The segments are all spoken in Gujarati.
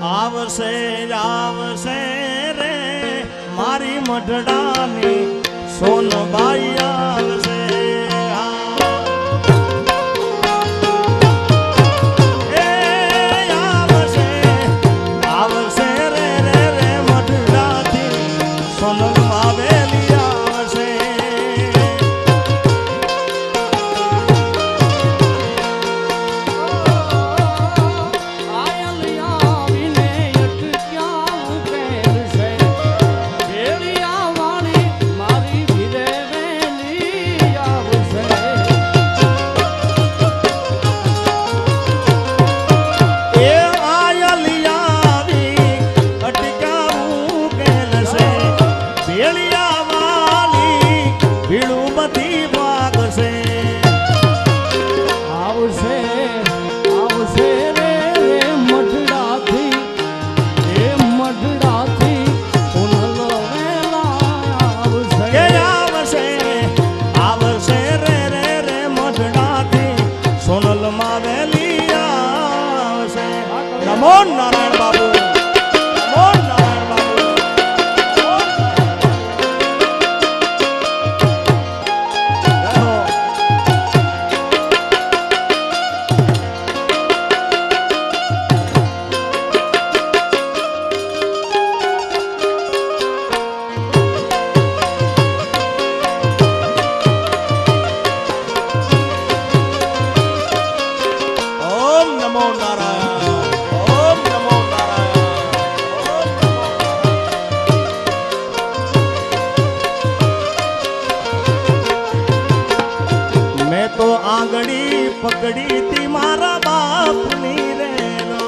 આવશે આવશે રે મારી મઢડાની સોનબાઈ આવશે નમો નારાયણ બાબુ નમો નારાયણ બાબુ ઓમ નમો નારાયણ તો આંગળી પકડી તી મારા બાપની રેલો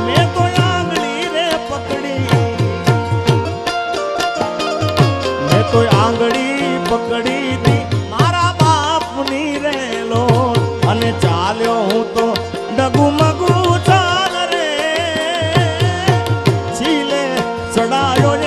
મેં તો આંગળી રે પકડી મેં તો આંગળી પકડી તી મારા બાપની રેલો અને ચાલ્યો હું તો ડગુમગુ ચાલ રે છીલે ચડાયો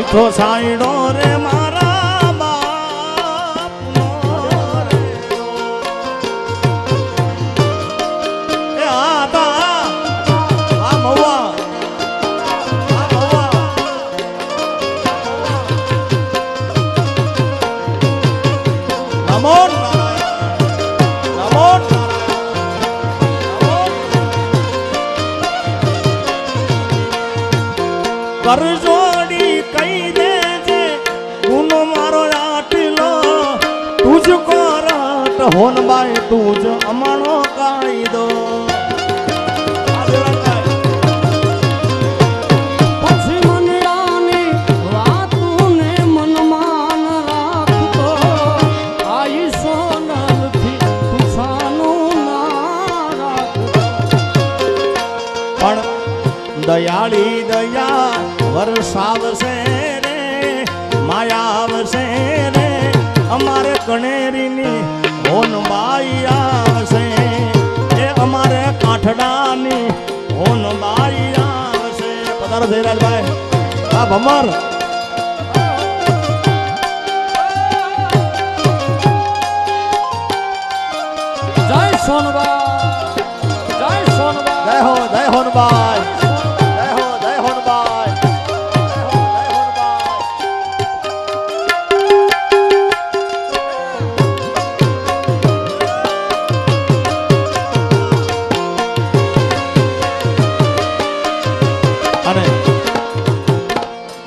મીઠો સાઈડો રે મારા બાપનો રેલો એ આતા આ મવા નમો કરજોડી કઈ દેજે ગુનો મારો આટલો તુજ કોરાટ હોનબાઈ તુજ અમારો કાયદો પછી મનડાની વાતુને મનમાન રાખતો આઈ સોનલથી તુસાનું ના રાખતો પણ દયાળી દયા વરસાવશે રે માયા આવશે રે અમારે કણેરીની હોનબાઈ આવશે એ અમારે કાઠડાની હોનબાઈ આવશે પધારો જયરાજભાઈ આ ભમર જય સોનબાઈ જય સોનબાઈ જય હોનબાઈ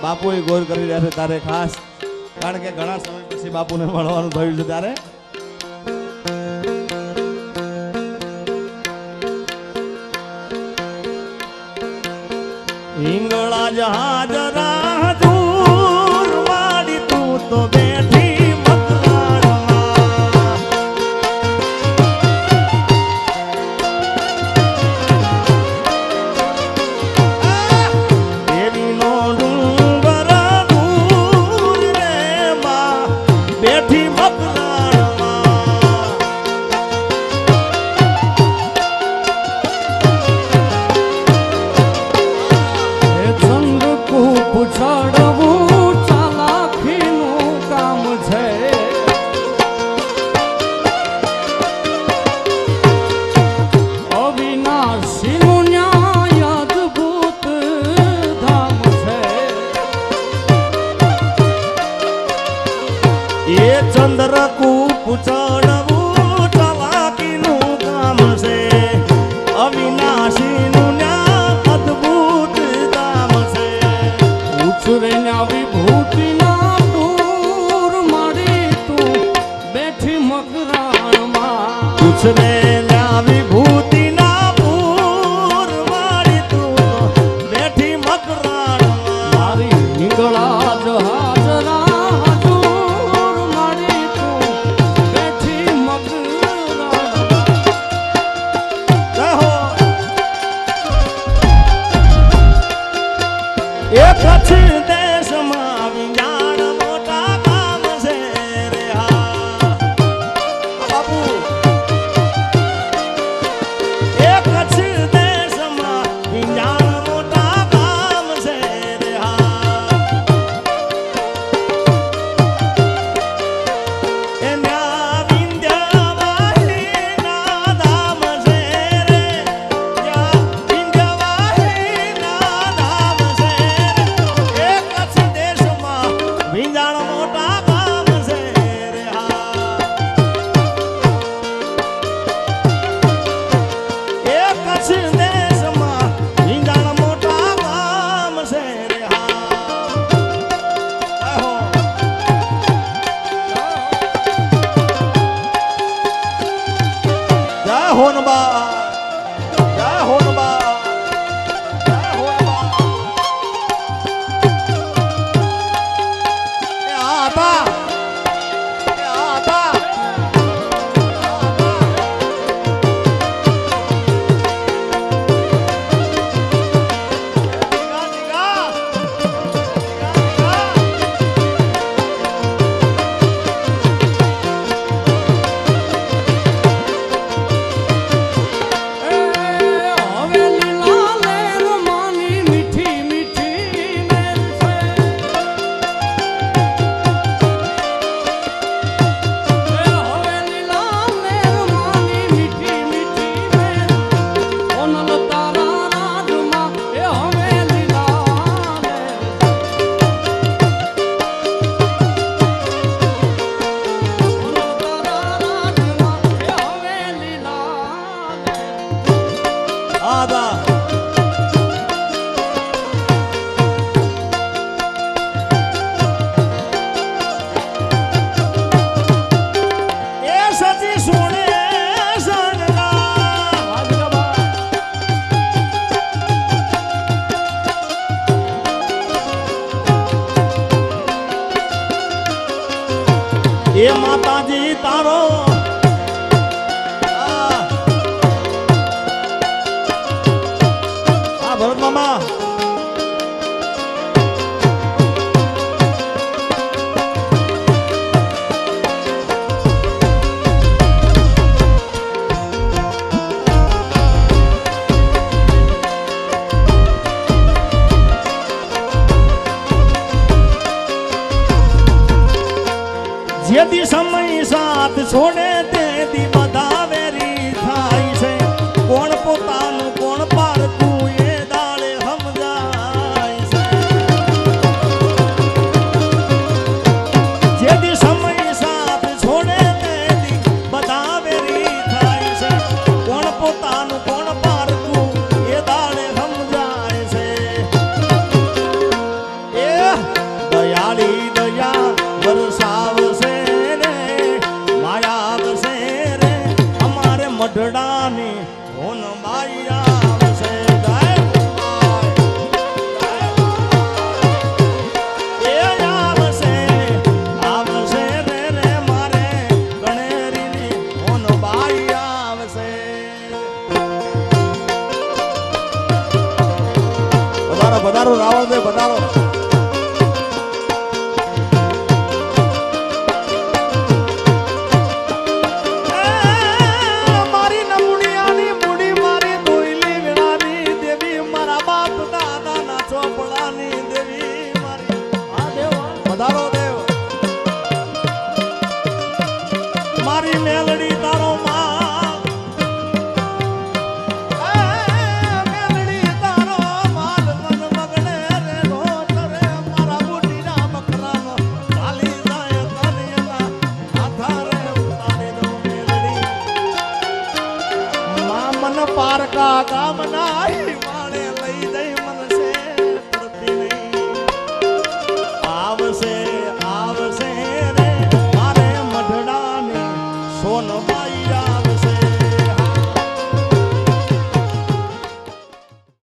બાપુ એ ગોર કરી રહ્યા છે તારે ખાસ કારણ કે ઘણા સમય પછી બાપુને મળવાનું થયું છે ત્યારે હિંગળા જહાજ રાહ દૂર વાળી તું તો બેઠી મતવાડા ચડવું ચાલાખીનું કામ છે. અવિનાશીનું ન્યાય અદ્ભુત ધામ છે. એ ચંદ્રકૂપ ચડવું ચાલાકીનું કામ છે. અવિનાશીનું ન્યાય અદ્ભુત ધામ છે. ઉછરેના વિભૂતિના ટૂર મારી તું બેઠી મકરાણમાં. ઉછરેલા વિભૂતિના પૂર મારી તું બેઠી મકરાણમાં. મારી હિંગળા જહાજરા હજૂર મારી તું બેઠી મકરાણમાં. રહો એ કચ્છ દેશમાં વિજાણ મોટા કામ છે રે હા બાપુ. એ કચ્છ દેશમાં વિજાણ મોટા કામ છે રે હા. એ ન્યા વિંધ્યવાહીના ધામ છે રે. ન્યા વિંધ્યવાહીના ધામ છે રે. એ કચ્છ દેશમાં વિંજાણ મોટા કામ છે રે હા. એ કચ્છ દેશમાં વિંજાણ મોટા કામ છે રે હા. આહો. જય હોનબા, જય હોનબા, જય હોનબા. એ આ હતા, એ આ હતા. જીગા, જીગા. જીગા, જીગા. હવે લીલા લેર માની મીઠી મીઠી મેલ છે. હવે લીલા લેર માની મીઠી મીઠી મેલ. ઓનલ તારા રાજમાં એ હવે લીલા લેર. ઓનલ તારા રાજમાં એ હવે લીલા લેર. આ હતા. એ સજી સુણે સનગા. એ માતાજી તારો આ ભરત મામા જેથી સમય સાથ છોડે તેથી બધા વેરી થાય છે. કોણ પોતાનું કોણ પારખું એ દાડે સમજાય છે. જેથી સમય સાથ છોડે તેથી બધા વેરી થાય છે. કોણ પોતાનું કોણ પારખું એ દાડે સમજાય છે. એ દયાળી દયા વરસાવશે રે, માયા આવશે રે, અમારે મઢડાની હોન માઈ આવશે. જય એ આવશે, આવશે રે રે મારે ગણેરીની હોન બાઈ આવશે. પધારો પધારો રાવણદેવ પધારો. આ ગામના માણે લઈ જઈ મનસે પડતી નહીં. આવશે આવશે રે મારે મઢડાની સોનબાઈ